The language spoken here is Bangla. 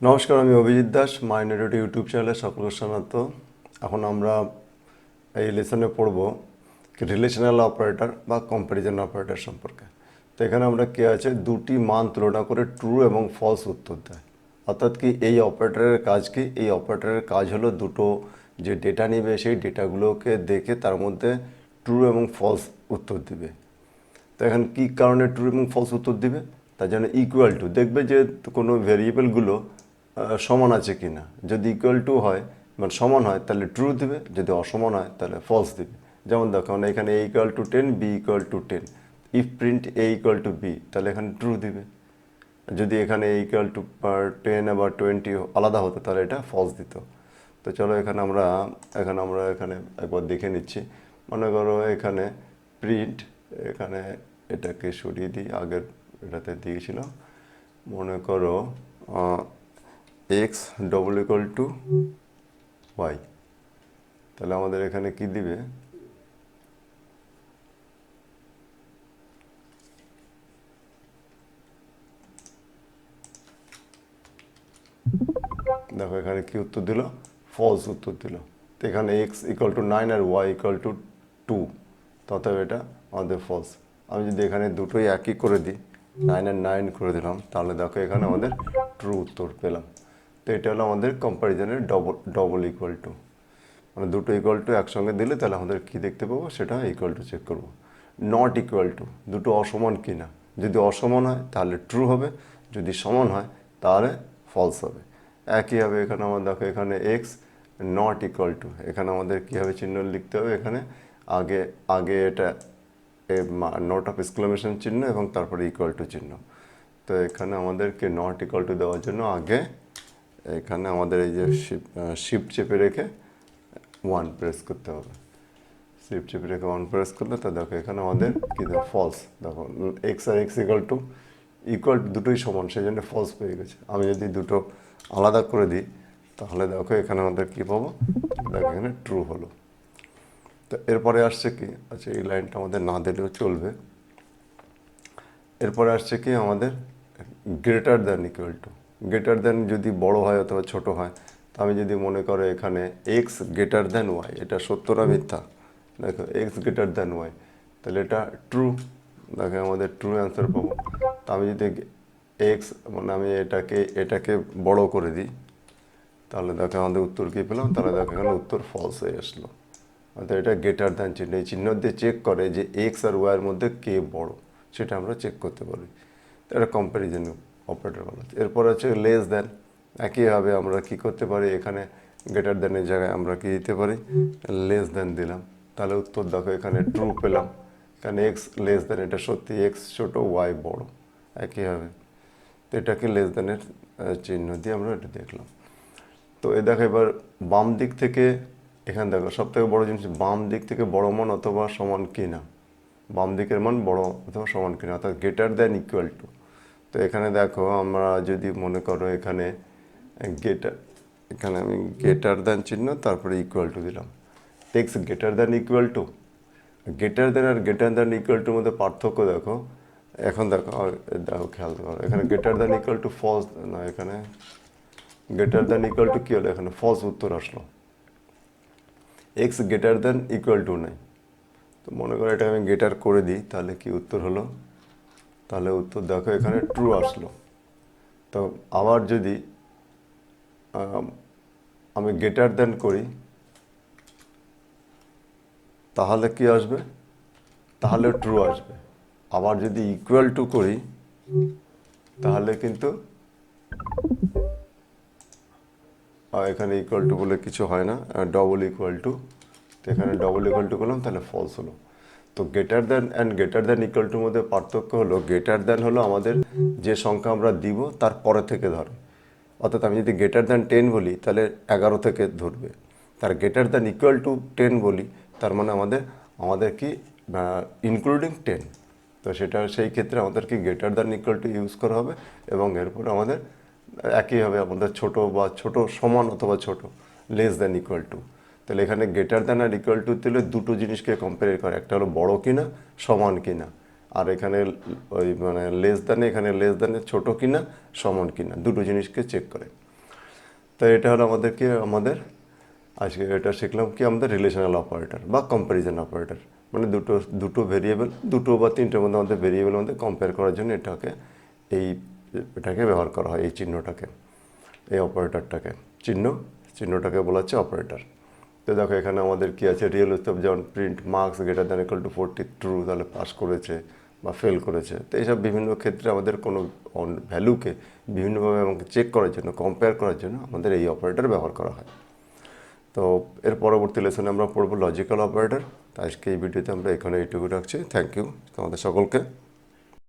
নমস্কার, আমি অভিজিৎ দাস, মাইনরিটি ইউটিউব চ্যানেলে সকলকে স্বাগত। এখন আমরা এই লেসনে পড়ব রিলেশনাল অপারেটর বা কম্প্যারিজন অপারেটর সম্পর্কে। তো এখানে আমরা কি আছে, দুটি মান তুলনা করে ট্রু এবং ফলস উত্তর দেয়। অর্থাৎ কি এই অপারেটরের কাজ কি? এই অপারেটরের কাজ হলো দুটো যে ডেটা নেবে সেই ডেটাগুলোকে দেখে তার মধ্যে ট্রু এবং ফলস উত্তর দিবে। তো এখন কী কারণে ট্রু এবং ফলস উত্তর দিবে? তার জন্য ইকুয়াল টু দেখবে যে কোনো ভেরিয়েবলগুলো সমান আছে কি না। যদি ইকুয়াল টু হয় মানে সমান হয় তাহলে ট্রু দিবে, যদি অসমান হয় তাহলে ফলস দিবে। যেমন দেখো এখানে a equal to 10, b equal to 10, if print a equal to b, তাহলে এখানে ট্রু দিবে। যদি এখানে a ইকুয়াল টু 10 বা 20 আলাদা হতো তাহলে এটা ফলস দিত। তো চলো এখানে আমরা এখানে একবার দেখে নিচ্ছি। মনে করো এখানে প্রিন্ট, এখানে এটাকে সরিয়ে দিই, আগের এটাতে দিয়েছিল। মনে করো X double equal to Y, তাহলে আমাদের এখানে কি দিবে? দেখো এখানে কি উত্তর দিল? ফলস উত্তর দিল। তো এখানে এক্স ইকুয়াল টু 9 আর ওয়াই ইকুয়াল টু 2, তথাপি এটা আমাদের ফলস। আমি যদি এখানে দুটোই একই করে দিই, 9 আর 9 করে দিলাম, তাহলে দেখো এখানে আমাদের ট্রু উত্তর পেলাম। তো এটা হলো আমাদের কম্প্যারিজনের ডবল ইকুয়াল টু, মানে দুটো ইকুয়াল টু একসঙ্গে দিলে তাহলে আমাদের কী দেখতে পাবো, সেটা ইকুয়াল টু চেক করবো। নট ইকুয়াল টু, দুটো অসমান কি না। যদি অসমান হয় তাহলে ট্রু হবে, যদি সমান হয় তাহলে ফলস হবে। একইভাবে এখানে আমার দেখো এখানে এক্স নট ইকুয়াল টু, এখানে আমাদের কীভাবে চিহ্ন লিখতে হবে? এখানে আগে আগে এটা নোট অফ এক্সক্লামেশন চিহ্ন এবং তারপরে ইকুয়াল টু চিহ্ন। তো এখানে আমাদেরকে নট ইকুয়াল টু দেওয়ার জন্য আগে এখানে আমাদের এই যে শিফট চেপে রেখে 1 প্রেস করতে হবে। শিফট চেপে রেখে 1 প্রেস করলে তো দেখো এখানে আমাদের কী দেখো ফলস। দেখো এক্স আর এক্স ইকুয়াল টু দুটোই সমান, সেই জন্য ফলস পেয়ে গেছে। আমি যদি দুটো আলাদা করে দিই তাহলে দেখো এখানে আমাদের কী পাবো? দেখো এখানে ট্রু হলো। তো এরপরে আসছে কি, আচ্ছা এই লাইনটা আমাদের না দিলেও চলবে। এরপরে আসছে কি আমাদের greater than equal to. Greater than যদি বড় হয় অথবা ছোট হয়, তা আমি যদি মনে করো এখানে এক্স গ্রেটার দ্যান ওয়াই, এটা সত্য না মিথ্যা? দেখো এক্স গ্রেটার দ্যান ওয়াই, তাহলে এটা ট্রু। দেখো আমাদের ট্রু অ্যান্সার পাবো। তা আমি যদি এক্স মানে আমি এটাকে বড় করে দিই, তাহলে দেখো আমাদের উত্তর কী পেলাম? তাহলে দেখো এখানে উত্তর ফলস হয়ে আসলো। অর্থাৎ এটা গ্রেটার দ্যান চিহ্ন, এই চিহ্ন দিয়ে চেক করে যে এক্স আর ওয়াইয়ের মধ্যে কে বড়, সেটা আমরা চেক করতে পারি। এটা কম্প্যারিজন অপারেটর বলা হচ্ছে। এরপর হচ্ছে লেস দ্যান। একইভাবে আমরা কি করতে পারি? এখানে গ্রেটার দ্যানের জায়গায় আমরা কি দিতে পারি? লেস দ্যান দিলাম, তাহলে উত্তর দেখো এখানে ট্রু পেলাম। এখানে এক্স লেস দ্যান, এটা সত্যি এক্স ছোটো ওয়াই বড়। একইভাবে তো এটাকে লেস দ্যানের চিহ্ন দিয়ে আমরা এটা দেখলাম। তো এ দেখো এবার বাম দিক থেকে, এখানে দেখো সবথেকে বড় জিনিস বাম দিক থেকে বড় মান অথবা সমান কি না। বাম দিকের মান বড় অথবা সমান কিনা, অর্থাৎ গ্রেটার দ্যান ইকুয়াল টু। তো এখানে দেখো আমরা যদি মনে করো এখানে এখানে আমি গ্রেটার দ্যান চিহ্ন তারপরে ইকুয়াল টু দিলাম। টেক্স greater than equal to, greater than আর গ্রেটার দ্যান ইকুয়াল টুর মধ্যে পার্থক্য দেখো। এখন দেখো দেখো খেয়াল করো, এখানে greater than equal to false না, এখানে গ্রেটার দ্যান ইকুয়াল টু কী হলো? এখানে ফলস উত্তর আসলো। X greater than equal to নাই। তো মনে করো এটা আমি গ্রেটার করে দিই, তাহলে কি উত্তর হলো? তাহলে উত্তর দেখো এখানে ট্রু আসলো। তো আবার যদি আমি গ্রেটার দ্যান করি তাহলে কি আসবে? তাহলে ট্রু আসবে। আবার যদি ইকুয়াল টু করি তাহলে কিন্তু এখানে ইকুয়াল টু বলে কিছু হয় না, ডবল ইকুয়াল টু। তো এখানে ডবল ইকুয়াল টু করলাম, তাহলে ফলস হলো। তো greater than and greater than equal টুর মধ্যে পার্থক্য হলো, গ্রেটার দ্যান হলো আমাদের যে সংখ্যা আমরা দিব তার পরে থেকে ধরে। অর্থাৎ আমি যদি গ্রেটার দ্যান 10 বলি তাহলে 11 থেকে ধরবে। তার গ্রেটার দ্যান ইকুয়াল টু 10 বলি, তার মানে আমাদের কি ইনক্লুডিং 10। তো সেটা সেই ক্ষেত্রে আমাদের কি greater than equal to use করা হবে। এবং এরপর আমাদের একইভাবে আমাদের ছোট বা ছোট সমান অথবা ছোট লেস দ্যান ইকুয়াল টু। তাহলে এখানে গ্রেটার দ্যান আর ইকুয়াল টু দিলে দুটো জিনিসকে কম্পেয়ার করে, একটা হলো বড় কিনা সমান কিনা, আর এখানে ওই মানে লেস দ্যানে এখানে লেস দ্যানে ছোটো কিনা সমান কিনা, দুটো জিনিসকে চেক করে। তো এটা হলো আমাদের আজকে এটা শিখলাম কি আমাদের রিলেশনাল অপারেটর বা কম্প্যারিজন অপারেটর, মানে দুটো ভেরিয়েবল, দুটো বা তিনটের মধ্যে আমাদের ভেরিয়েবলের মধ্যে কম্পেয়ার করার জন্য এটাকে ব্যবহার করা হয়, এই চিহ্নটাকে, এই অপারেটরটাকে, চিহ্নটাকে বলা হচ্ছে অপারেটর। তো দেখো এখানে আমাদের কি আছে, রিয়েল উৎসব, যেমন print marks greater than equal two 40 true, তাহলে পাস করেছে বা ফেল করেছে। তো এইসব বিভিন্ন ক্ষেত্রে আমাদের কোনো ভ্যালুকে বিভিন্নভাবে আমাকে চেক করার জন্য, কম্পেয়ার করার জন্য আমাদের এই অপারেটর ব্যবহার করা হয়। তো এর পরবর্তী লেসনে আমরা পড়বো লজিক্যাল অপারেটর। তো আজকে এই ভিডিওতে আমরা এখানে এইটুকু রাখছি। থ্যাংক ইউ তোমাদের সকলকে।